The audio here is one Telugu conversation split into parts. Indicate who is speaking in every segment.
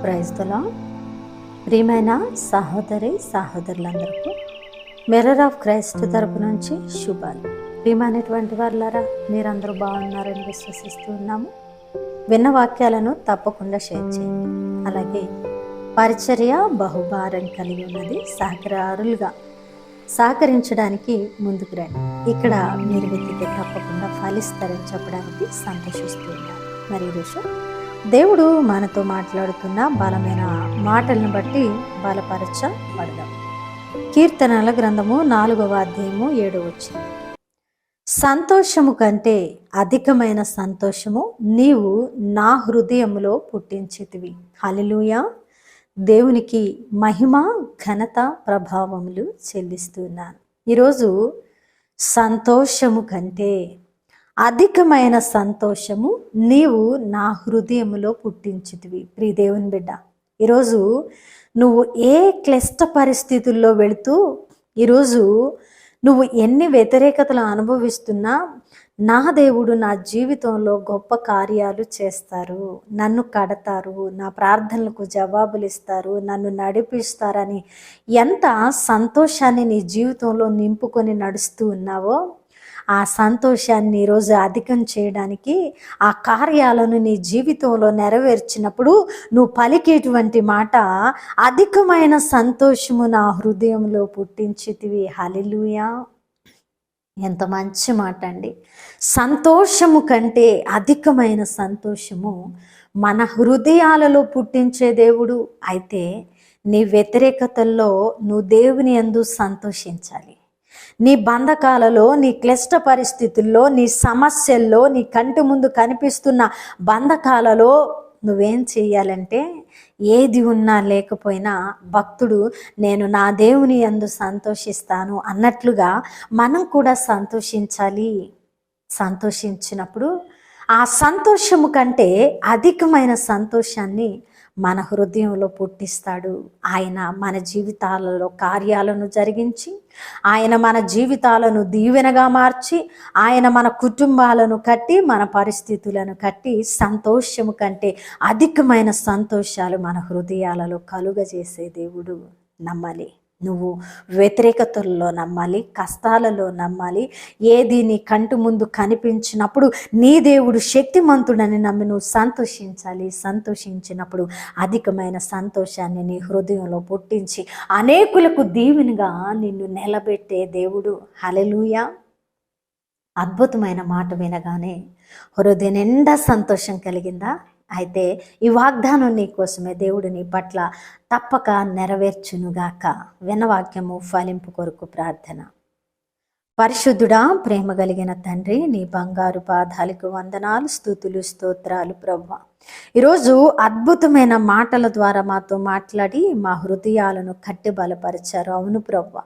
Speaker 1: Praise the lord. ప్రియమైన సహోదరులందరికీ మిర్రర్ ఆఫ్ క్రైస్ట్ తరపు నుంచి శుభాలు. ప్రియమైనటువంటి వారులారా, మీరందరూ బాగున్నారని విశ్వసిస్తూ ఉన్నాము. విన్న వాక్యాలను తప్పకుండా షేర్ చేయండి. అలాగే పరిచర్య బహుభారం కలిగి ఉన్నది, సహకరించడానికి ముందుకు రండి. ఇక్కడ మీరు వెతికి తప్పకుండా ఫలిస్తారని చెప్పడానికి సంతోషిస్తూ ఉన్నాను. మరి ఈరోజు దేవుడు మనతో మాట్లాడుతున్న బలమైన మాటలను బట్టి బలపరచబడదాం. కీర్తనల గ్రంథము 4వ అధ్యాయము 7వ వచనం. సంతోషము కంటే అధికమైన సంతోషము నీవు నా హృదయములో పుట్టించితివి. హల్లెలూయా. దేవునికి మహిమ, ఘనత, ప్రభావములు చెల్లిస్తున్నాను. ఈరోజు సంతోషము కంటే అధికమైన సంతోషము నీవు నా హృదయములో పుట్టించితివి. ప్రియ దేవుని బిడ్డ, ఈరోజు నువ్వు ఏ క్లిష్ట పరిస్థితుల్లో వెళుతూ, ఈరోజు నువ్వు ఎన్ని వ్యతిరేకతలు అనుభవిస్తున్నా, నా దేవుడు నా జీవితంలో గొప్ప కార్యాలు చేస్తారు, నన్ను కడతారు, నా ప్రార్థనలకు జవాబులు ఇస్తారు, నన్ను నడిపిస్తారని ఎంత సంతోషాన్ని నీ జీవితంలో నింపుకొని నడుస్తూ ఉన్నావో, ఆ సంతోషాన్ని ఈరోజు అధికం చేయడానికి, ఆ కార్యాలను నీ జీవితంలో నెరవేర్చినప్పుడు నువ్వు పలికేటువంటి మాట, అధికమైన సంతోషము నా హృదయంలో పుట్టించితివి. హల్లెలూయా. ఎంత మంచి మాట అండి. సంతోషము కంటే అధికమైన సంతోషము మన హృదయాలలో పుట్టించే దేవుడు. అయితే నీ వ్యతిరేకతల్లో నువ్వు దేవుని యందు సంతోషించాలి. నీ బంధకాలలో, నీ క్లిష్ట పరిస్థితుల్లో, నీ సమస్యల్లో, నీ కంటి ముందు కనిపిస్తున్న బంధకాలలో నువ్వేం చెయ్యాలంటే, ఏది ఉన్నా లేకపోయినా భక్తుడు నేను నా దేవుని యందు సంతోషిస్తాను అన్నట్లుగా మనం కూడా సంతోషించాలి. సంతోషించినప్పుడు ఆ సంతోషము కంటే అధికమైన సంతోషాన్ని మన హృదయంలో పుట్టిస్తాడు. ఆయన మన జీవితాలలో కార్యాలను జరిగించి, ఆయన మన జీవితాలను దీవెనగా మార్చి, ఆయన మన కుటుంబాలను కట్టి, మన పరిస్థితులను కట్టి, సంతోషము కంటే అధికమైన సంతోషాలు మన హృదయాలలో కలుగజేసే దేవుడు. నమ్మాలి. నువ్వు వ్యతిరేకతల్లో నమ్మాలి, కష్టాలలో నమ్మాలి. ఏది నీ కంటి ముందు కనిపించినప్పుడు నీ దేవుడు శక్తిమంతుడని నమ్మి నువ్వు సంతోషించాలి. సంతోషించినప్పుడు అధికమైన సంతోషాన్ని నీ హృదయంలో పుట్టించి అనేకులకు దీవెనగా నిన్ను నిలబెట్టే దేవుడు. హల్లెలూయా. అద్భుతమైన మాట వినగానే హృదయం నిండా సంతోషం కలిగిందా? అయితే ఈ వాగ్దానం నీ కోసమే. దేవుడు నీ పట్ల తప్పక నెరవేర్చునుగాక. వినవాక్యము ఫలింపు కొరకు ప్రార్థన. పరిశుద్ధుడా, ప్రేమ కలిగిన తండ్రి, నీ బంగారు పాదాలకు వందనాలు, స్తుతులు, స్తోత్రాలు ప్రభువా. ఈరోజు అద్భుతమైన మాటల ద్వారా మాతో మాట్లాడి మా హృదయాలను కట్టి బలపరిచారు. అవును ప్రభువా,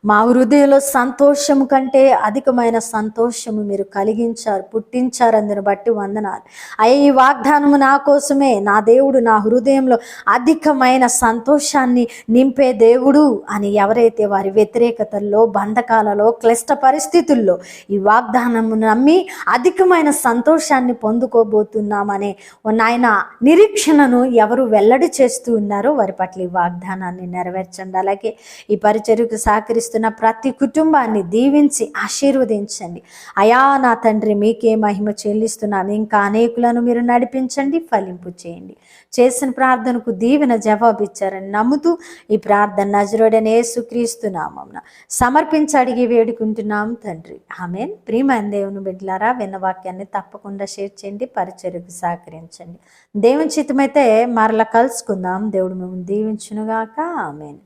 Speaker 1: మా హృదయంలో సంతోషము కంటే అధికమైన సంతోషము మీరు కలిగించారు, పుట్టించారు. అందుని బట్టి వందనాలు అయ్యా. ఈ వాగ్దానము నా కోసమే. నా దేవుడు నా హృదయంలో అధికమైన సంతోషాన్ని నింపే దేవుడు అని ఎవరైతే వారి వ్యతిరేకతల్లో, బంధకాలలో, క్లిష్ట పరిస్థితుల్లో ఈ వాగ్దానము నమ్మి అధికమైన సంతోషాన్ని పొందుకోబోతున్నామనే నాయన నిరీక్షణను ఎవరు వెల్లడి చేస్తూ ఉన్నారో వారి పట్ల ఈ వాగ్దానాన్ని నెరవేర్చండి. అలాగే ఈ పరిచర్యకు సహకరిస్తున్న ప్రతి కుటుంబాన్ని దీవించి ఆశీర్వదించండి. అయా నా తండ్రి, మీకే మహిమ చెల్లిస్తున్నాను. ఇంకా అనేకులను మీరు నడిపించండి, ఫలింపు చేయండి. చేసిన ప్రార్థనకు దీవెన జవాబు ఇచ్చారని నమ్ముతూ ఈ ప్రార్థన నజరుడైన యేసుక్రీస్తు నామమున సమర్పించి అడిగి వేడుకుంటున్నాం తండ్రి. ఆమేన్. ప్రియమైన దేవుని బిడ్డలారా, విన్న వాక్యాన్ని తప్పకుండా షేర్ చేయండి, పరిచర్యకు సహకరించండి. దేవుని చిత్తమైతే మరలా కలుసుకుందాం. దేవుడు మిమ్మల్ని దీవించునుగాక. ఆమేన్.